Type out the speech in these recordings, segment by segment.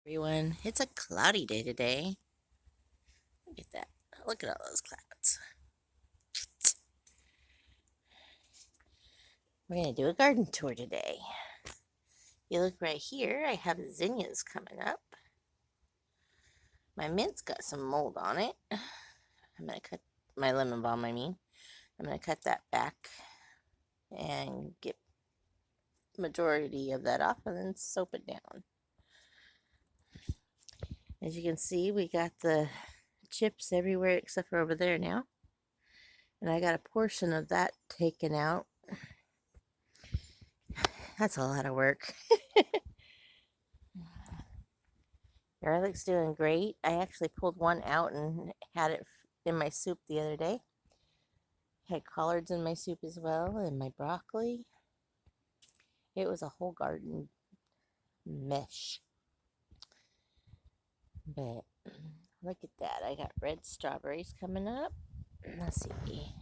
Everyone, it's a cloudy day today. Look at that. Look at all those clouds. We're going to do a garden tour today. You look right here, I have zinnias coming up. My mint's got some mold on it. I'm going to cut my lemon balm, I'm going to cut that back and get majority of that off and then soap it down. As you can see, we got the chips everywhere except for over there now. And I got a portion of that taken out. That's a lot of work. Garlic's doing great. I actually pulled one out and had it in my soup the other day. Had collards in my soup as well, and my broccoli. It was a whole garden mesh. But look at that. I got red strawberries coming up. Let's see.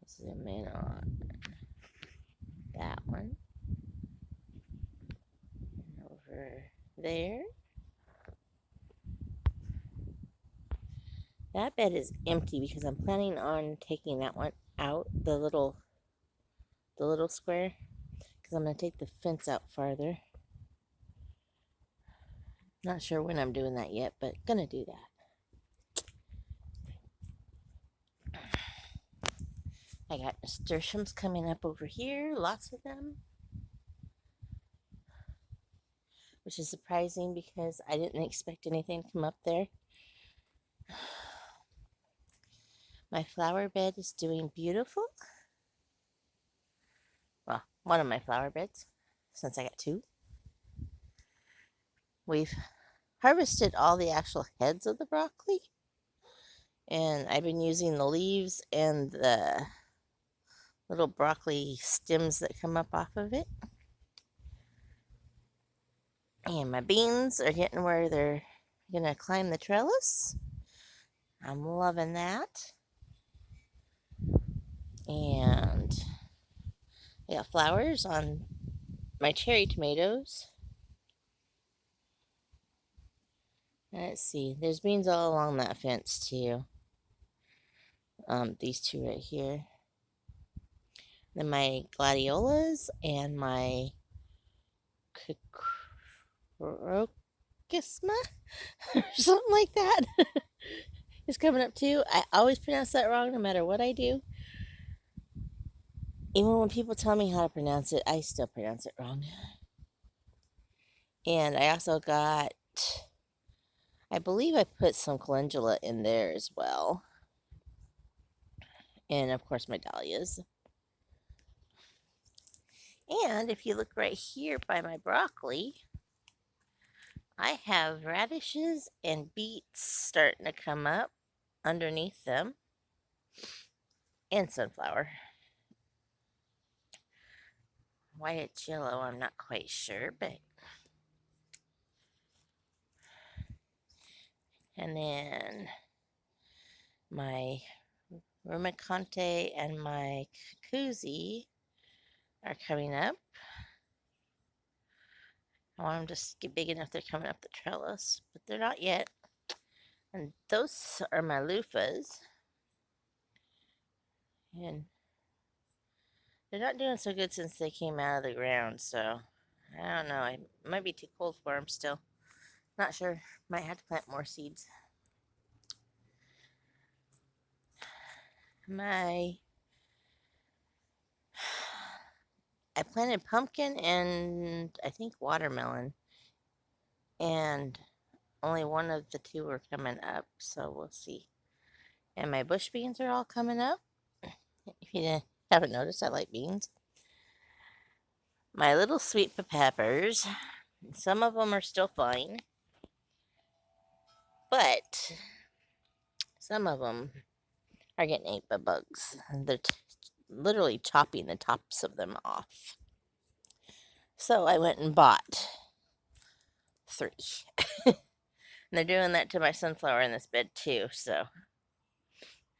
Zoom in on that one. And over there. That bed is empty because I'm planning on taking that one out, the little square, because I'm going to take the fence out farther. Not sure when I'm doing that yet, but gonna do that. I got nasturtiums coming up over here, lots of them, which is surprising because I didn't expect anything to come up there. My flower bed is doing beautiful. Well, one of my flower beds, since I got two. We've harvested all the actual heads of the broccoli, and I've been using the leaves and the little broccoli stems that come up off of it. And my beans are getting where they're gonna climb the trellis. I'm loving that. And I got flowers on my cherry tomatoes. Let's see, there's beans all along that fence too. These two right here. Then my gladiolas and my crocusma or something like that is coming up too. I always pronounce that wrong no matter what I do. Even when people tell me how to pronounce it, I still pronounce it wrong. And I also got, I believe I put some calendula in there as well. And of course, my dahlias. And if you look right here by my broccoli, I have radishes and beets starting to come up underneath them, and sunflower. Why it's yellow, I'm not quite sure, but. And then my rumicante and my koozie are coming up. I want them to get big enough they're coming up the trellis, but they're not yet. And those are my loofahs. And they're not doing so good since they came out of the ground, so I don't know. It might be too cold for them still. Not sure. Might have to plant more seeds. I planted pumpkin and I think watermelon. And only one of the two are coming up, so we'll see. And my bush beans are all coming up. If you haven't noticed, I like beans. My little sweet peppers, some of them are still fine, but some of them are getting ate by bugs. They're literally chopping the tops of them off. So I went and bought 3. And they're doing that to my sunflower in this bed too, so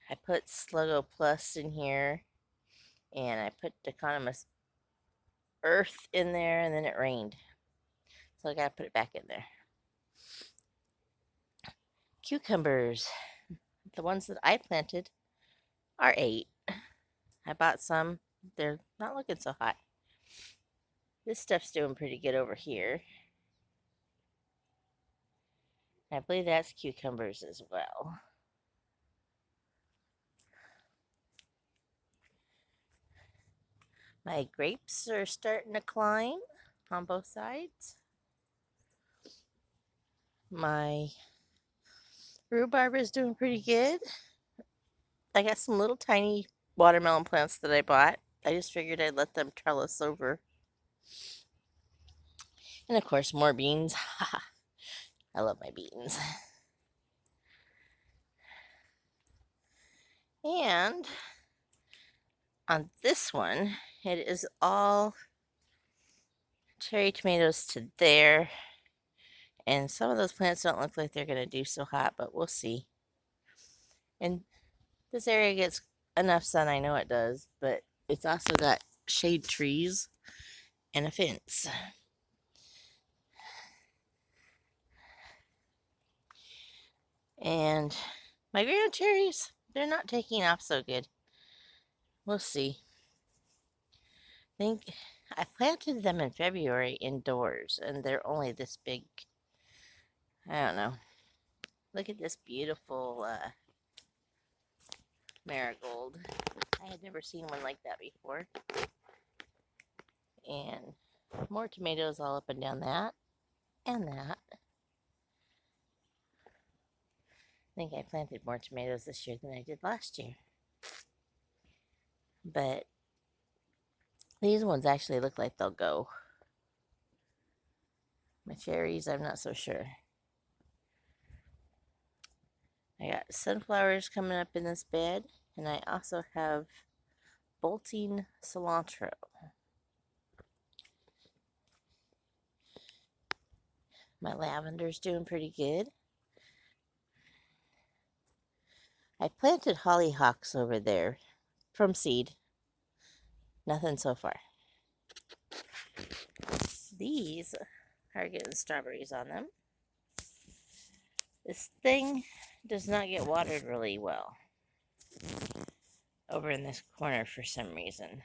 I put Sluggo Plus in here, and I put Deconomus Earth in there, and then it rained. So I gotta put it back in there. Cucumbers. The ones that I planted are 8. I bought some. They're not looking so hot. This stuff's doing pretty good over here. I believe that's cucumbers as well. My grapes are starting to climb on both sides. My rhubarb is doing pretty good. I got some little tiny watermelon plants that I bought. I just figured I'd let them trellis over. And of course, more beans. I love my beans. And on this one, it is all cherry tomatoes to there. And some of those plants don't look like they're going to do so hot, but we'll see. And this area gets enough sun, I know it does, but it's also got shade trees and a fence. And my ground cherries, they're not taking off so good. We'll see. I think I planted them in February indoors, and they're only this big. I don't know. Look at this beautiful marigold. I had never seen one like that before. And more tomatoes all up and down that and that. I think I planted more tomatoes this year than I did last year. But these ones actually look like they'll go. My cherries, I'm not so sure. I got sunflowers coming up in this bed, and I also have bolting cilantro. My lavender's doing pretty good. I planted hollyhocks over there from seed. Nothing so far. These are getting strawberries on them. This thing does not get watered really well over in this corner for some reason.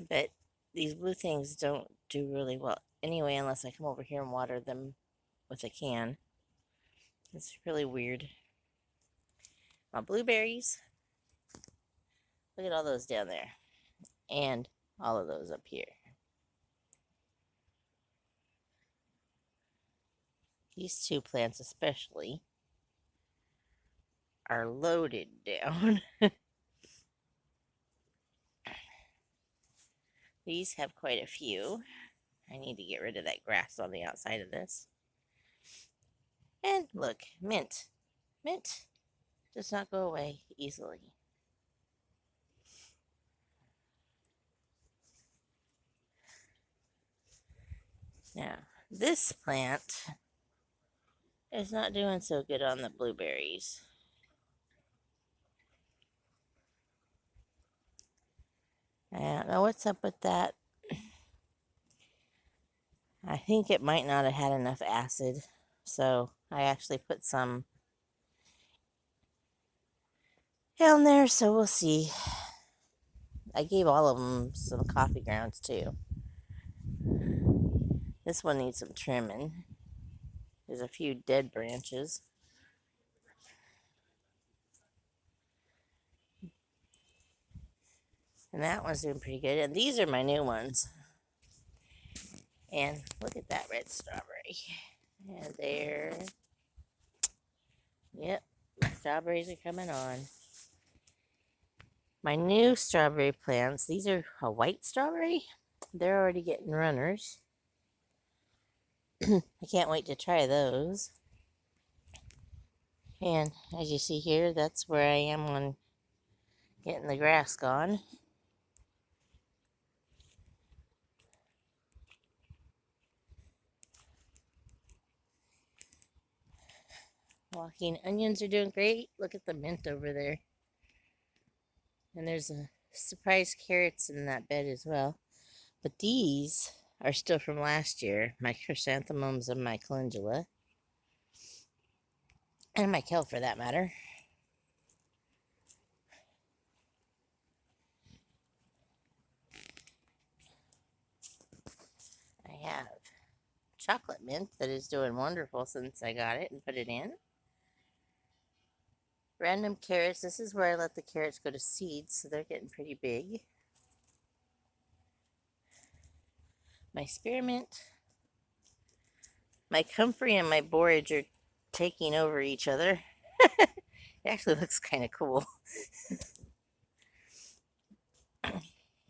But these blue things don't do really well anyway unless I come over here and water them with a can. It's really weird. My blueberries, look at all those down there. And all of those up here. These 2 plants especially are loaded down. These have quite a few. I need to get rid of that grass on the outside of this. And look, mint. Mint does not go away easily. Now, this plant is not doing so good on the blueberries. I don't know what's up with that. I think it might not have had enough acid, so I actually put some down there, so we'll see. I gave all of them some coffee grounds too. This one needs some trimming. There's a few dead branches. And that one's doing pretty good. And these are my new ones. And look at that red strawberry. And there. Yep, my strawberries are coming on. My new strawberry plants, these are a white strawberry. They're already getting runners. I can't wait to try those. And as you see here, that's where I am on getting the grass gone. Walking onions are doing great. Look at the mint over there. And there's a surprise carrots in that bed as well. But these are still from last year. My chrysanthemums and my calendula. And my kale, for that matter. I have chocolate mint that is doing wonderful since I got it and put it in. Random carrots. This is where I let the carrots go to seeds, so they're getting pretty big. My spearmint. My comfrey and my borage are taking over each other. It actually looks kind of cool.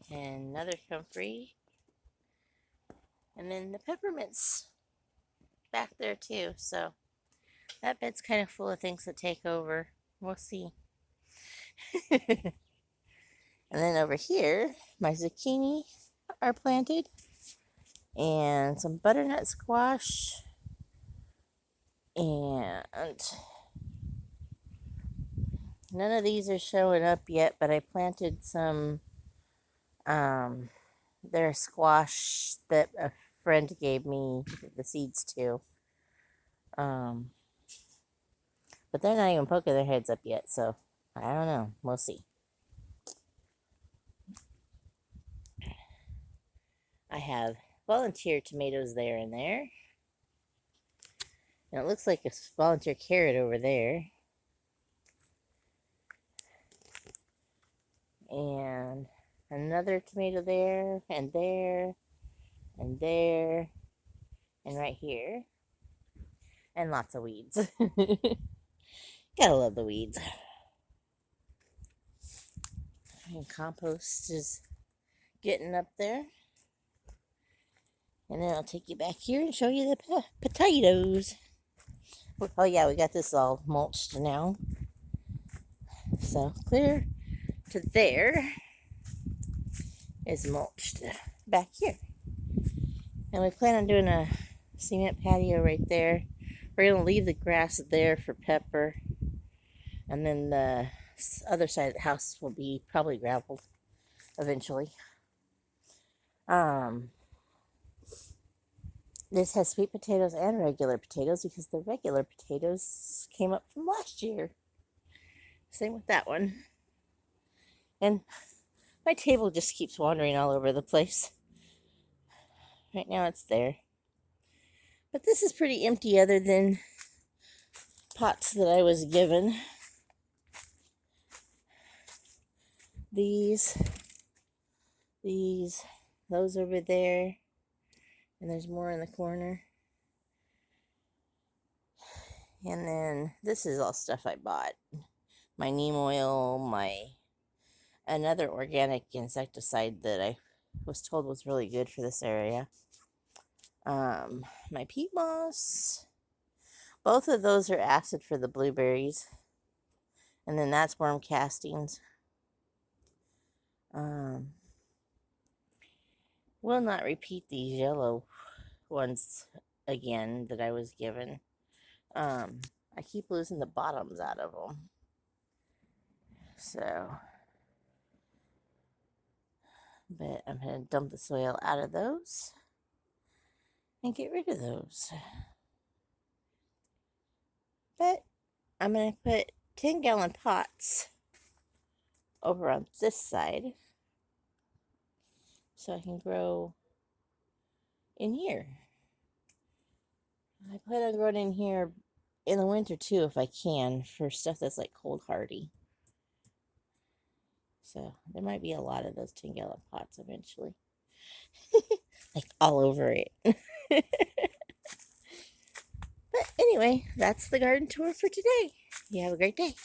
And another comfrey. And then the peppermints back there too. So that bed's kind of full of things to take over. We'll see. And then over here, my zucchini are planted. And some butternut squash. And none of these are showing up yet, but I planted some their squash that a friend gave me the seeds to. But they're not even poking their heads up yet, so I don't know. We'll see. I have volunteer tomatoes there and there. And it looks like a volunteer carrot over there. And another tomato there, and there, and there, and right here. And lots of weeds. Gotta love the weeds. And compost is getting up there. And then I'll take you back here and show you the potatoes. Oh yeah, we got this all mulched now. So clear to there is mulched back here. And we plan on doing a cement patio right there. We're going to leave the grass there for Pepper. And then the other side of the house will be probably gravelled eventually. This has sweet potatoes and regular potatoes because the regular potatoes came up from last year. Same with that one. And my table just keeps wandering all over the place. Right now it's there. But this is pretty empty other than pots that I was given. These, those over there. And there's more in the corner. And then this is all stuff I bought. My neem oil, another organic insecticide that I was told was really good for this area. My peat moss. Both of those are acid for the blueberries. And then that's worm castings. Will not repeat these yellow ones again that I was given. I keep losing the bottoms out of them. So, but I'm going to dump the soil out of those and get rid of those. But I'm going to put 10-gallon pots over on this side so I can grow in here. I plan on growing in here in the winter too if I can for stuff that's like cold hardy. So there might be a lot of those 10-gallon pots eventually. Like all over it. But anyway, that's the garden tour for today. You have a great day.